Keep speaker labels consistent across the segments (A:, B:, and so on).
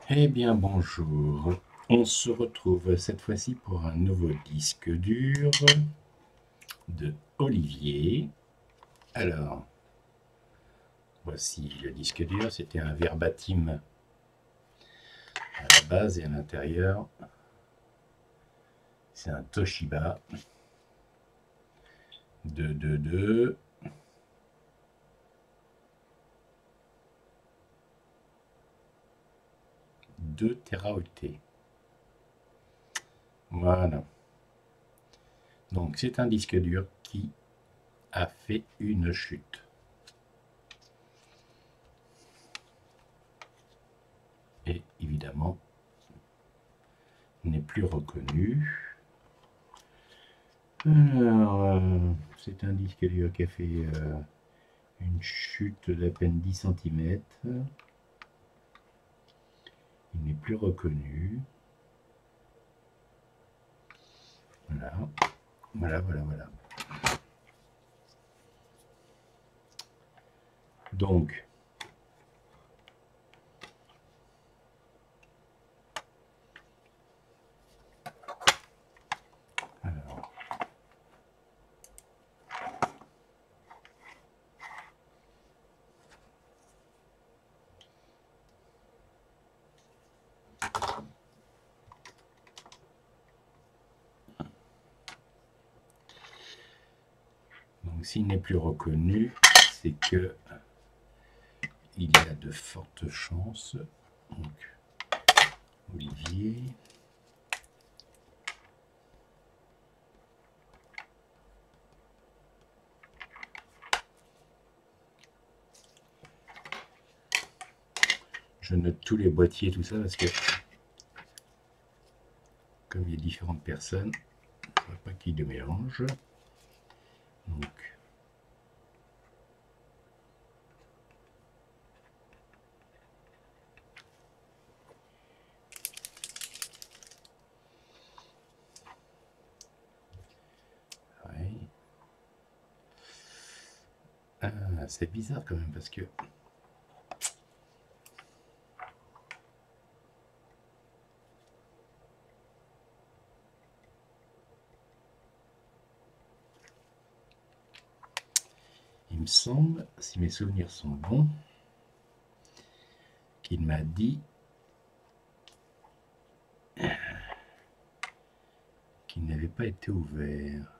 A: Eh bien bonjour, on se retrouve cette fois-ci pour un nouveau disque dur de Olivier. Alors, voici le disque dur, c'était un Verbatim à la base et à l'intérieur, c'est un Toshiba 222 2 Teraoctets. Voilà, donc c'est un disque dur qui a fait une chute. Et évidemment, n'est plus reconnu. Alors, c'est un disque dur qui a fait une chute d'à peine 10 cm. Il n'est plus reconnu. Voilà, voilà. Donc, alors, donc s'il n'est plus reconnu, c'est que il y a de fortes chances. Donc, Olivier. Je note tous les boîtiers, tout ça, parce que comme il y a différentes personnes, il ne faudrait pas qu'il y ait de mélange. Donc, ouais. Ah, c'est bizarre quand même, parce que il me semble, si mes souvenirs sont bons, qu'il m'a dit qu'il n'avait pas été ouvert.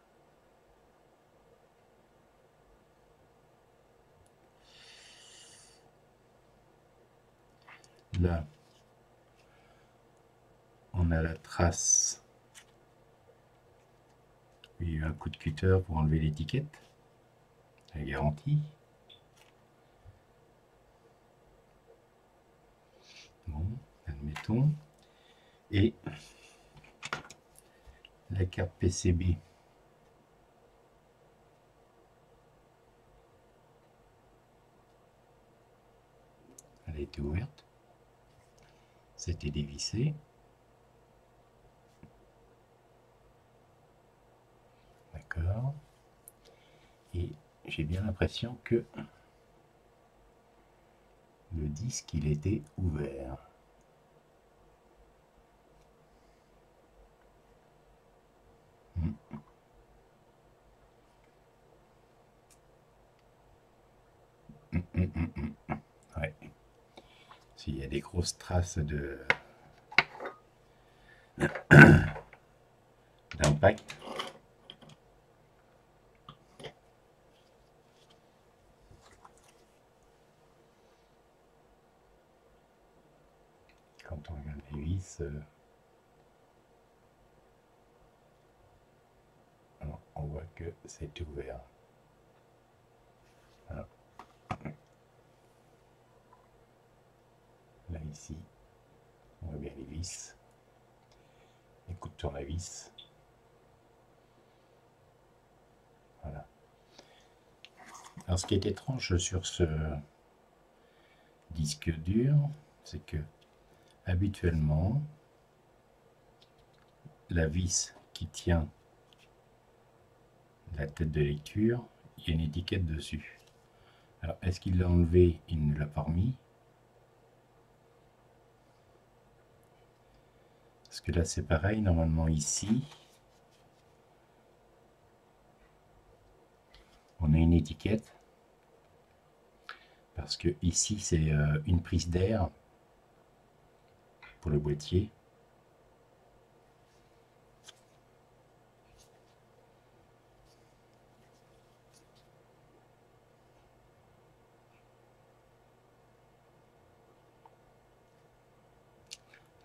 A: Là, on a la trace. Il y a eu un coup de cutter pour enlever l'étiquette, la garantie. Bon, admettons. Et la carte PCB. Elle a été ouverte. C'était dévissé. D'accord. Et j'ai bien l'impression que le disque, il était ouvert. Ouais. S'il y a des grosses traces d'impact. Quand on regarde les vis, on voit que c'est ouvert. Voilà. Là, ici, on voit bien les vis. Les coups de tournevis. Voilà. Alors, ce qui est étrange sur ce disque dur, c'est que habituellement, la vis qui tient la tête de lecture, il y a une étiquette dessus. Alors, est-ce qu'il l'a enlevé? Il ne l'a pas remis. que là c'est pareil, normalement ici, on a une étiquette. Parce que ici c'est une prise d'air pour le boîtier.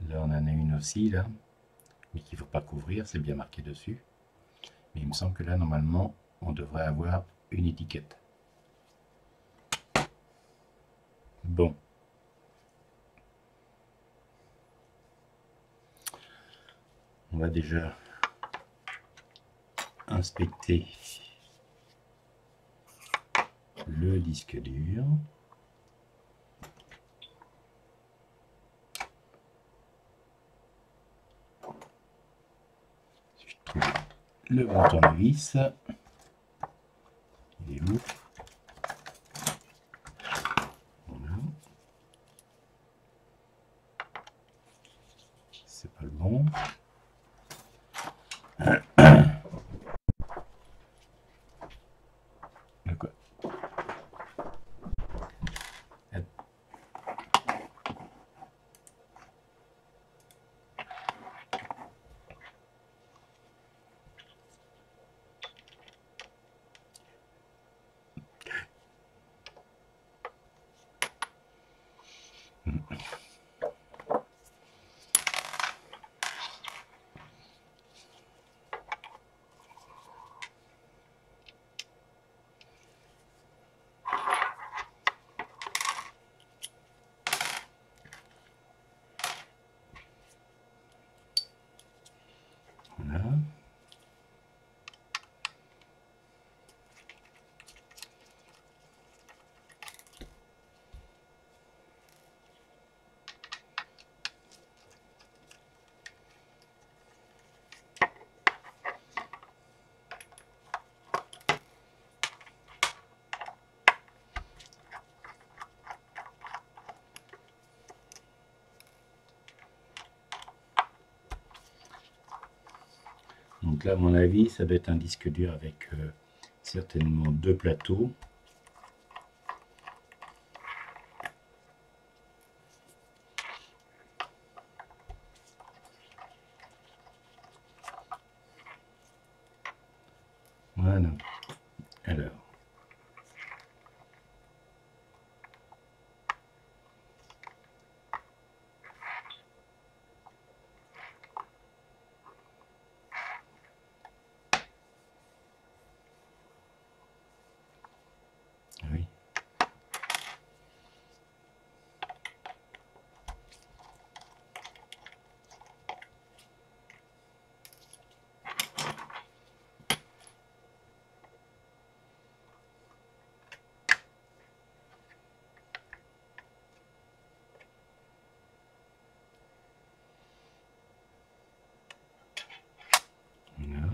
A: Là on en a une aussi là, mais qu'il ne faut pas couvrir, c'est bien marqué dessus. Mais il me semble que là normalement on devrait avoir une étiquette. Bon. On va déjà inspecter le disque dur. Je trouve le bon tournevis. Il est où? Voilà. C'est pas le bon. De quoi? Voilà. Donc là, à mon avis, ça doit être un disque dur avec certainement deux plateaux. Voilà. Alors. Oui. Voilà.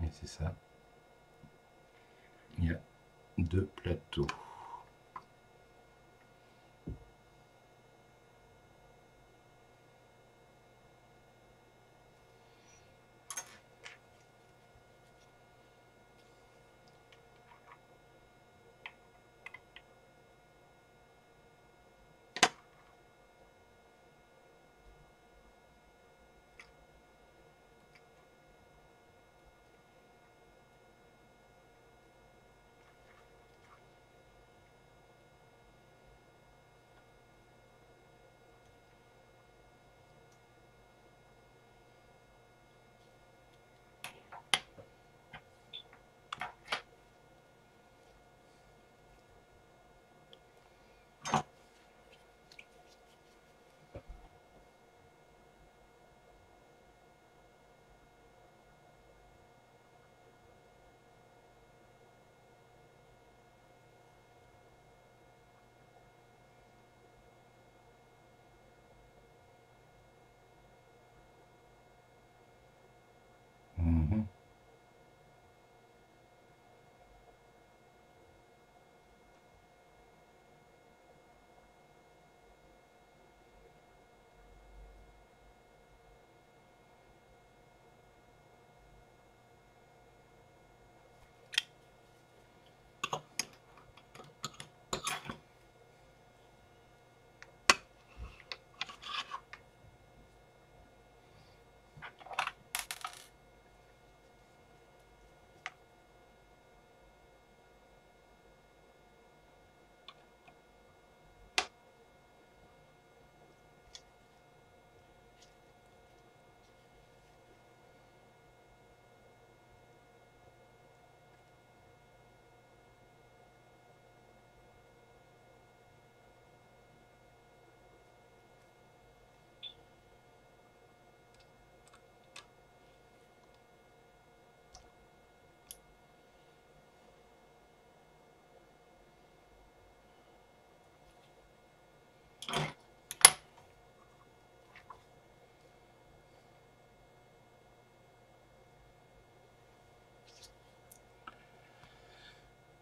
A: Et c'est ça. Il y a deux plateaux.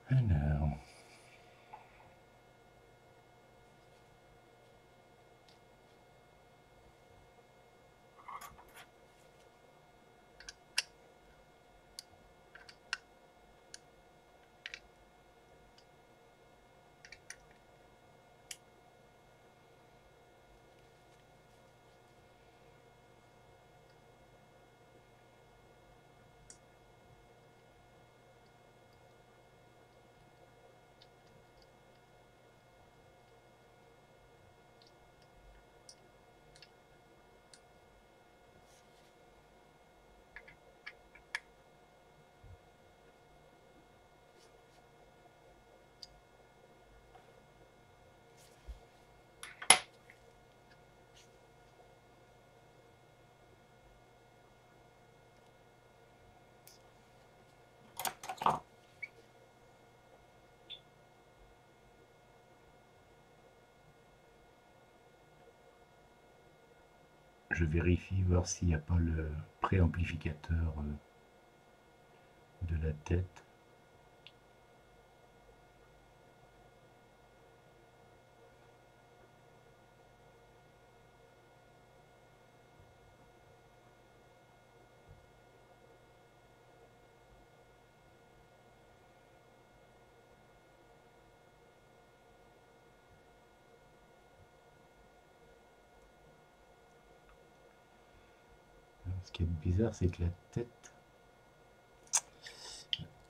A: Alors, je vérifie voir s'il n'y a pas le préamplificateur de la tête. Ce qui est bizarre, c'est que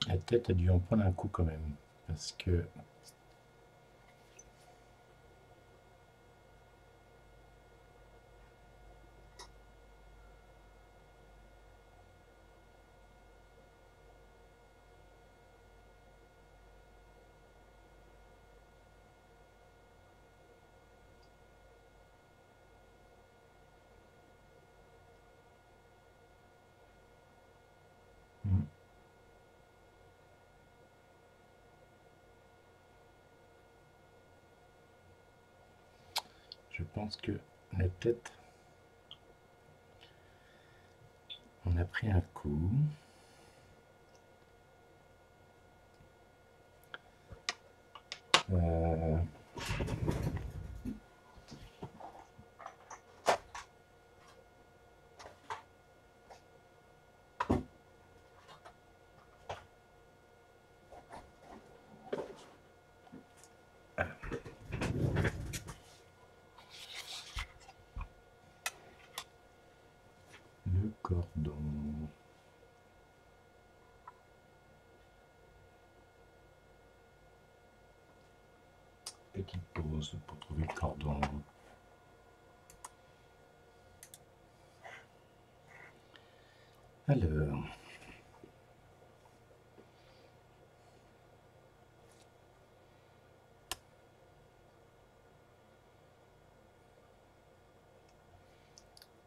A: la tête a dû en prendre un coup quand même, parce que je pense que la tête on a pris un coup. Le cordon. Petite pause pour trouver le cordon. Alors,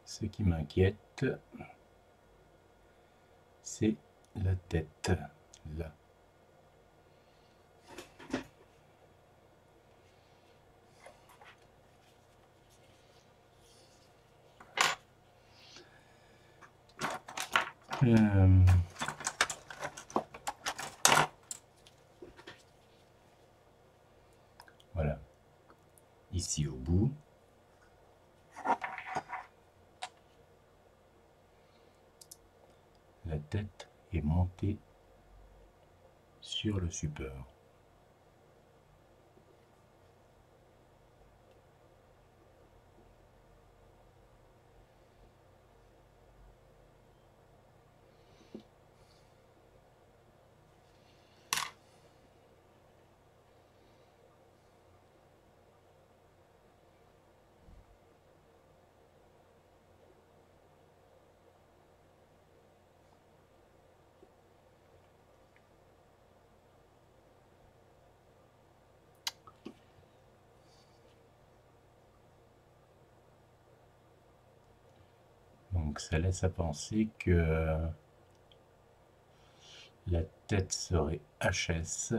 A: ce qui m'inquiète, c'est la tête, là. Voilà, ici au bout. La tête est montée sur le support. Donc ça laisse à penser que la tête serait HS.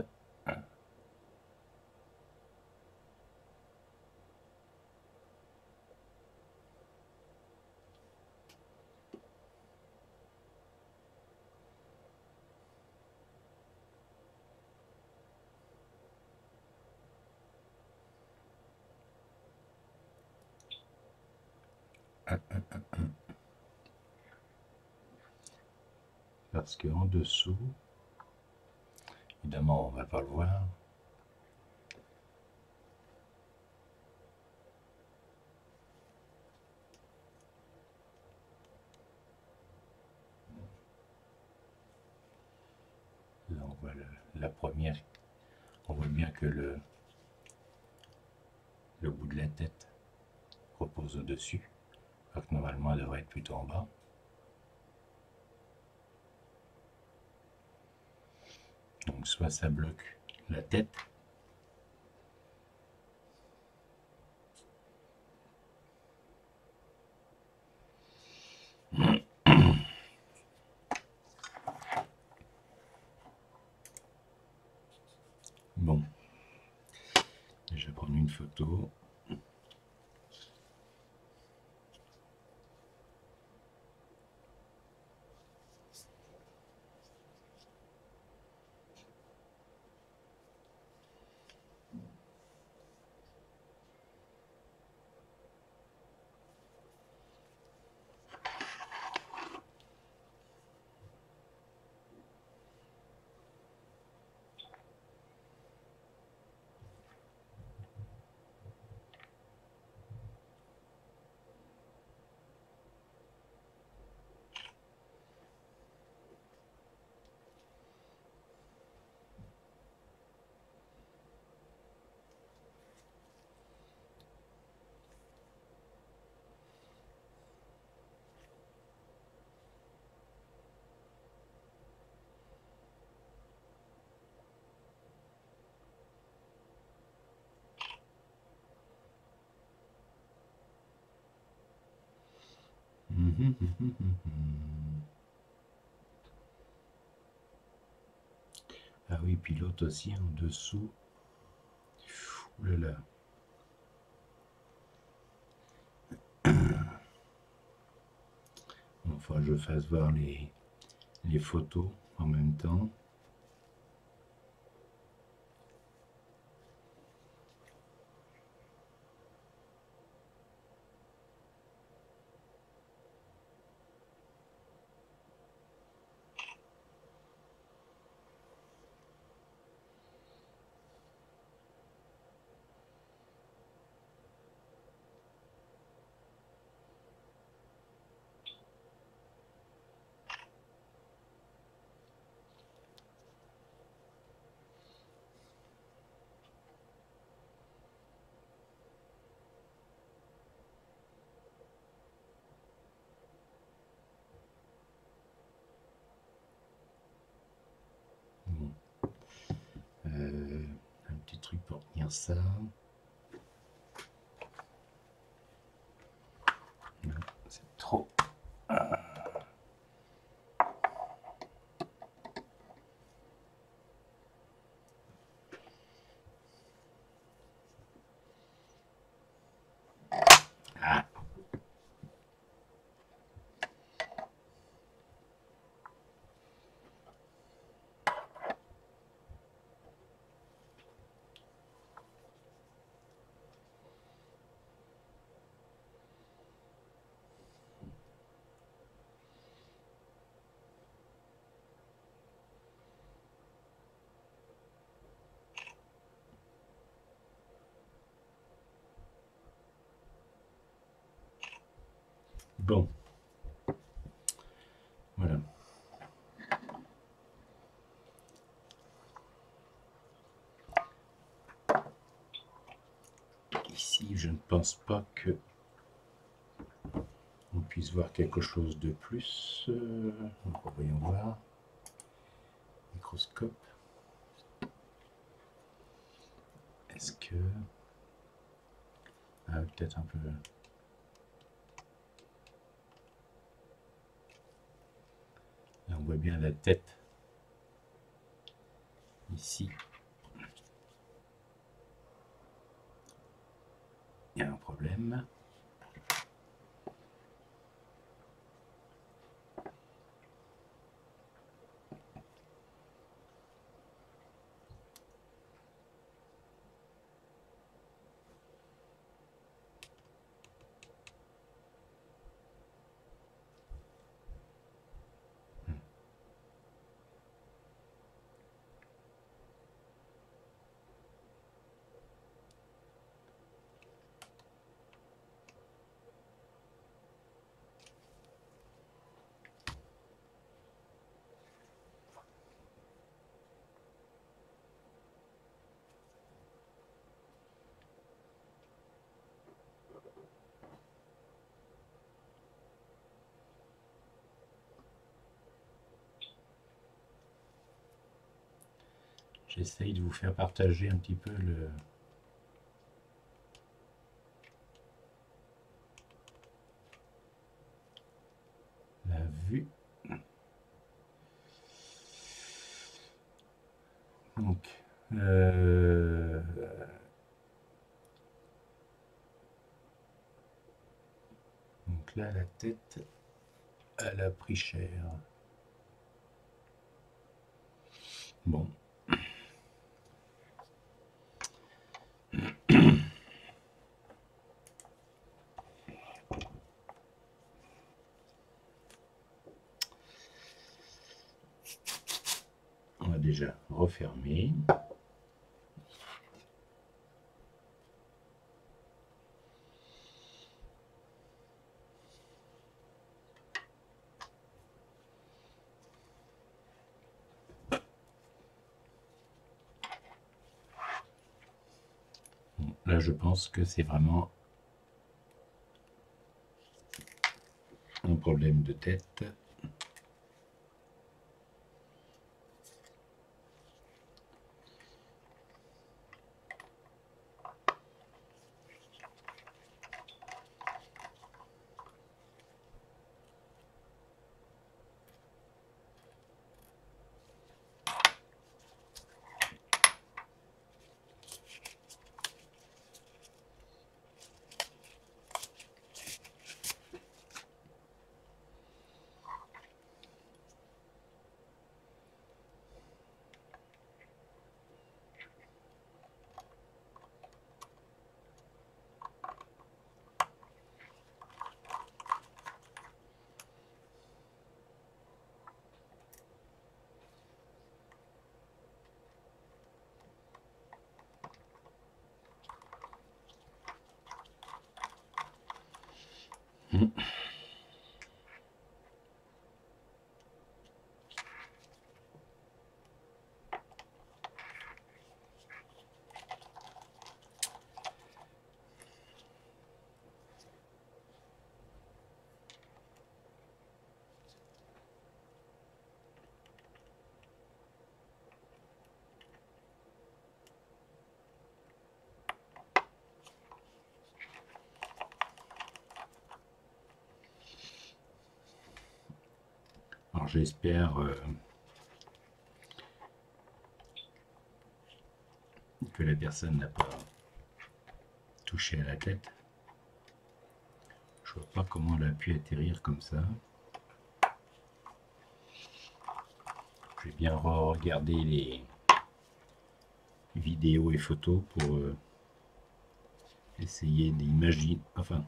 A: Parce que en dessous, évidemment, on va pas le voir. Là, on voit la première. On voit bien que le bout de la tête repose au-dessus, alors que normalement elle devrait être plutôt en bas. Donc soit ça bloque la tête, bon, je vais prendre une photo. Ah oui, puis l'autre aussi en dessous. Ouh là là. Enfin, je fasse voir les photos en même temps. Bon. Un petit truc pour tenir ça. C'est trop. Ah. Bon. Voilà. Ici, je ne pense pas que on puisse voir quelque chose de plus. Voyons voir. Microscope. Est-ce que... Ah, peut-être un peu... Là, on voit bien la tête. Ici. Il y a un problème. J'essaye de vous faire partager un petit peu la vue. Donc, là, la tête, elle a pris cher. Bon. On va déjà refermer. Bon, là, je pense que c'est vraiment un problème de tête. Alors j'espère que la personne n'a pas touché à la tête. Je vois pas comment elle a pu atterrir comme ça. Je vais bien regarder les vidéos et photos pour essayer d'imaginer, enfin,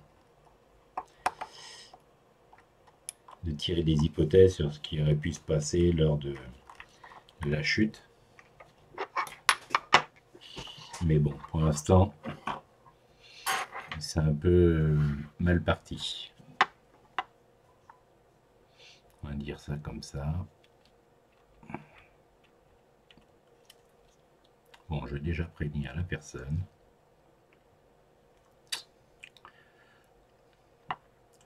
A: de tirer des hypothèses sur ce qui aurait pu se passer lors de la chute. Mais bon, pour l'instant, c'est un peu mal parti. On va dire ça comme ça. Bon, je vais déjà prévenir la personne.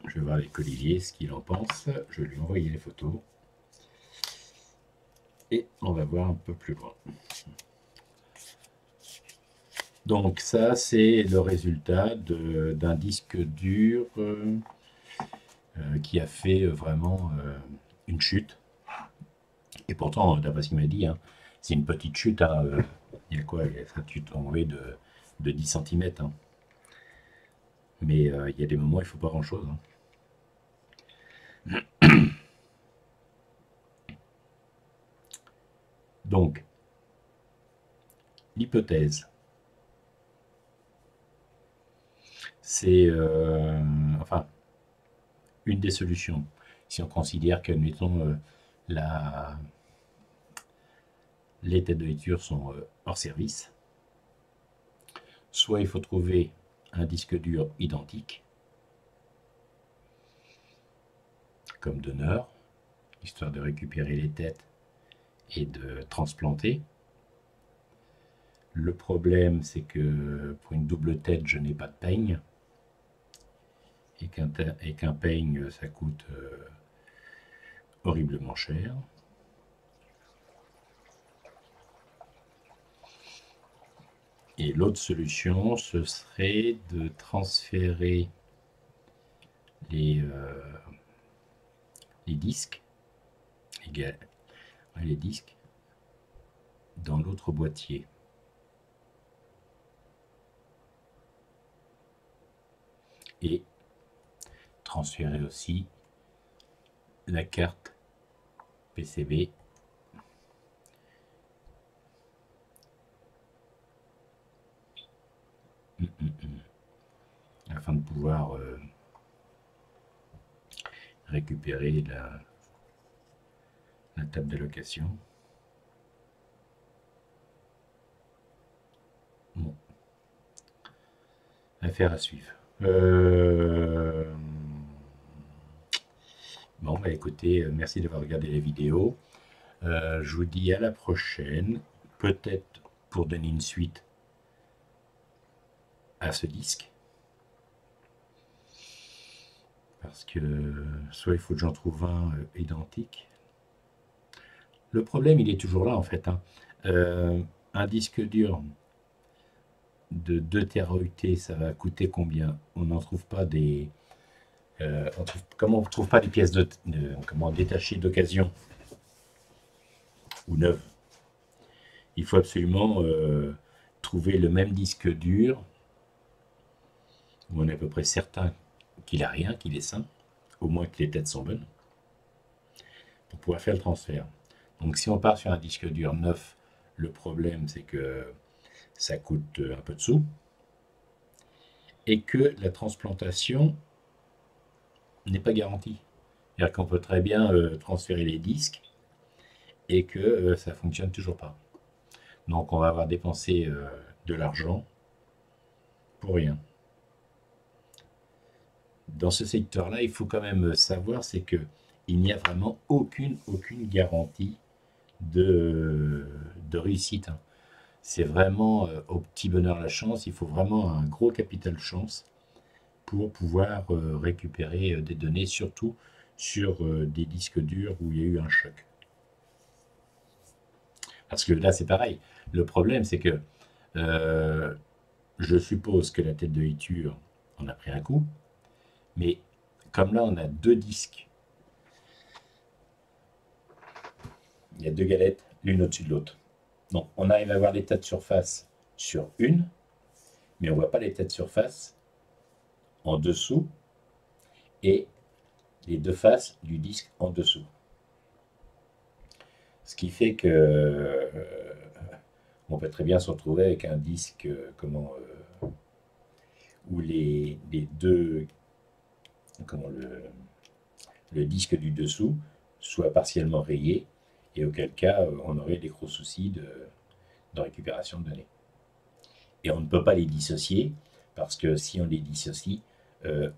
A: Je vais voir avec Olivier ce qu'il en pense. Je vais lui envoyer les photos. Et on va voir un peu plus loin. Donc ça, c'est le résultat d'un disque dur qui a fait vraiment une chute. Et pourtant, d'après ce qu'il m'a dit, hein, c'est une petite chute. Hein, il y a quoi? Ça a dû tomber de 10 cm. Hein. Mais il y a des moments où il ne faut pas grand-chose. Hein. Donc, l'hypothèse, c'est enfin une des solutions. Si on considère que, admettons, les têtes de lecture sont hors service, soit il faut trouver un disque dur identique comme donneur, histoire de récupérer les têtes et de transplanter. Le problème, c'est que pour une double tête, je n'ai pas de peigne. Et qu'un peigne, ça coûte horriblement cher. Et l'autre solution, ce serait de transférer les disques, les disques dans l'autre boîtier. Et transférer aussi la carte PCB afin de pouvoir récupérer la table d'allocation. Bon. Affaire à suivre. Bon, bah écoutez, merci d'avoir regardé la vidéo. Je vous dis à la prochaine, peut-être pour donner une suite à ce disque. Parce que soit il faut que j'en trouve un identique. Le problème, il est toujours là en fait. Hein. Un disque dur de 2 TB, ça va coûter combien? On n'en trouve pas des... comment on ne trouve pas des pièces détachées d'occasion ou neuves? Il faut absolument trouver le même disque dur où on est à peu près certain qu'il n'a rien, qu'il est sain, au moins que les têtes sont bonnes, pour pouvoir faire le transfert. Donc si on part sur un disque dur neuf, le problème c'est que ça coûte un peu de sous et que la transplantation n'est pas garantie. C'est-à-dire qu'on peut très bien transférer les disques et que ça ne fonctionne toujours pas. Donc on va avoir dépensé de l'argent pour rien. Dans ce secteur-là, il faut quand même savoir, c'est que il n'y a vraiment aucune garantie de réussite. Hein. C'est vraiment au petit bonheur la chance. Il faut vraiment un gros capital chance pour pouvoir récupérer des données, surtout sur des disques durs où il y a eu un choc. Parce que là, c'est pareil. Le problème, c'est que je suppose que la tête de lecture en a pris un coup. Mais comme là, on a 2 disques, il y a 2 galettes, l'une au-dessus de l'autre. Donc, on arrive à voir l'état de surface sur une, mais on ne voit pas l'état de surface en dessous et les 2 faces du disque en dessous. Ce qui fait que on peut très bien se retrouver avec un disque où les deux, le disque du dessous soit partiellement rayé, et auquel cas on aurait des gros soucis de récupération de données. Et on ne peut pas les dissocier, parce que si on les dissocie,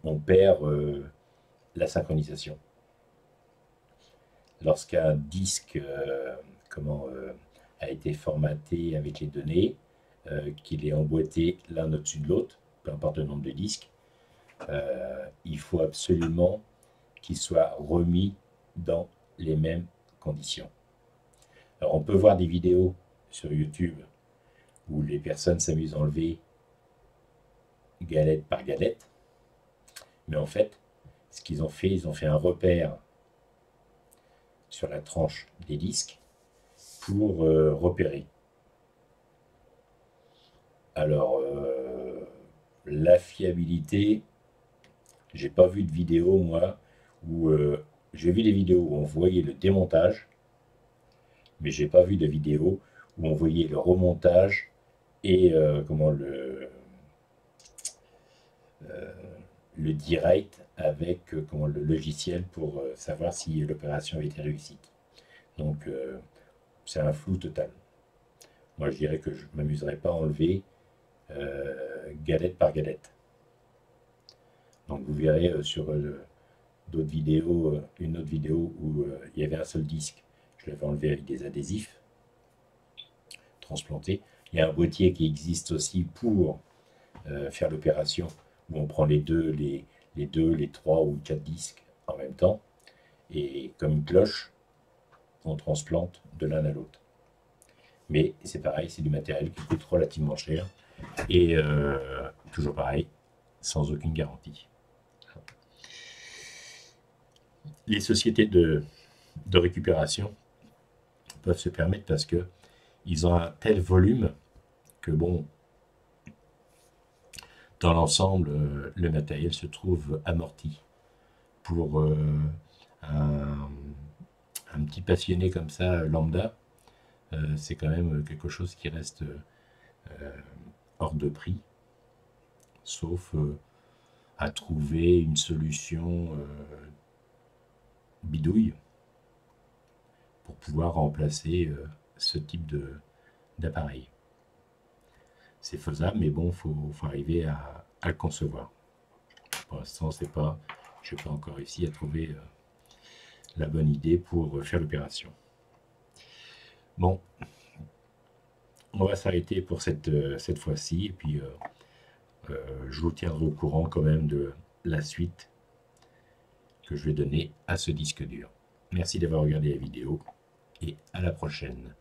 A: on perd la synchronisation. Lorsqu'un disque a été formaté avec les données, qu'il est emboîté l'un au-dessus de l'autre, peu importe le nombre de disques, il faut absolument qu'il soit remis dans les mêmes conditions. Alors on peut voir des vidéos sur YouTube où les personnes s'amusent à enlever galette par galette, mais en fait, ce qu'ils ont fait, ils ont fait un repère sur la tranche des disques pour repérer. Alors, la fiabilité, j'ai pas vu de vidéo, moi, où j'ai vu des vidéos où on voyait le démontage, mais j'ai pas vu de vidéo où on voyait le remontage et le direct avec le logiciel pour savoir si l'opération avait été réussie. Donc c'est un flou total. Moi je dirais que je ne m'amuserais pas à enlever galette par galette. Donc vous verrez sur d'autres vidéos, une autre vidéo où il y avait un seul disque, je l'avais enlevé avec des adhésifs transplantés. Il y a un boîtier qui existe aussi pour faire l'opération où on prend les 3 ou 4 disques en même temps, et comme une cloche, on transplante de l'un à l'autre. Mais c'est pareil, c'est du matériel qui coûte relativement cher, Et toujours pareil, sans aucune garantie. Les sociétés de récupération peuvent se permettre parce que ils ont un tel volume que bon, dans l'ensemble, le matériel se trouve amorti. Pour un petit passionné comme ça, lambda, c'est quand même quelque chose qui reste hors de prix, sauf à trouver une solution bidouille pour pouvoir remplacer ce type d'appareil. C'est faisable, mais bon, faut arriver à le concevoir. Pour l'instant, je n'ai pas encore réussi à trouver la bonne idée pour faire l'opération. Bon, on va s'arrêter pour cette fois-ci, et puis je vous tiendrai au courant quand même de la suite que je vais donner à ce disque dur. Merci d'avoir regardé la vidéo, et à la prochaine.